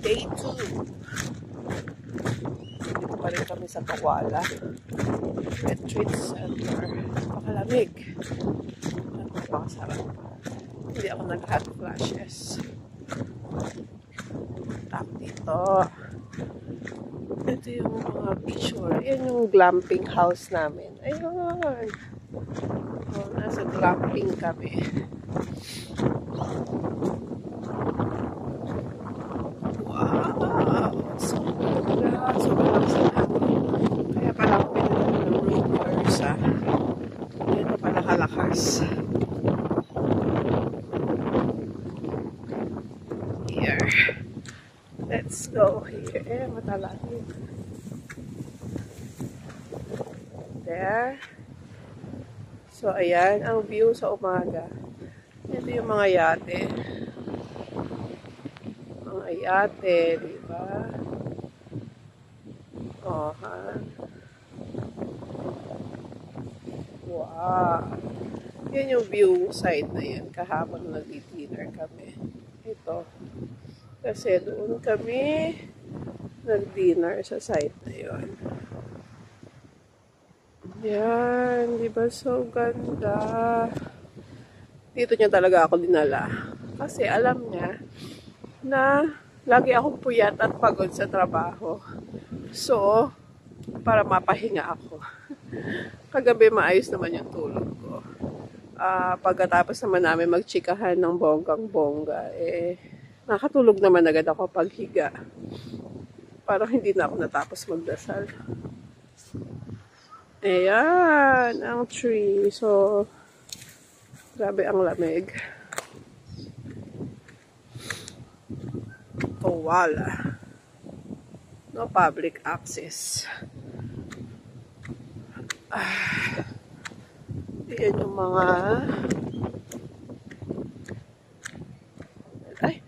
Day 2. Dito pa rin kami sa Kawala Retreat Center. Pakalamig. Napakasarap. Hindi ako nag-hot flashes. Tap dito. Ito yung mga picture. Yan yung glamping house namin. Ayun. Oh, nasa glamping kami. Wow! Sobrang sarap. Kaya pala ako pinagawa ng roomers, ah. Yan pa pala kalakas. Here. Let's go here. Matalagin. There. So, ayan ang view sa umaga. Ito yung mga yate. Mga yate, diba? Oh, ha? Wow. Yan yung view side na yan. Kahapon nag-dinner kami. Ito. Kasi doon kami nag-dinner sa side na yun. Yan, di ba so ganda? Dito niya talaga ako dinala. Kasi alam niya na lagi akong puyat at pagod sa trabaho. So, para mapahinga ako. Kagabi maayos naman yung tulog ko. Pagkatapos naman namin magchikahan ng bonggang-bongga, nakatulog naman agad ako paghiga. Parang hindi na ako natapos magdasal. Ayan, ang tree. So, grabe ang lamig. Kawala. No public access. Yan yung mga... Ay,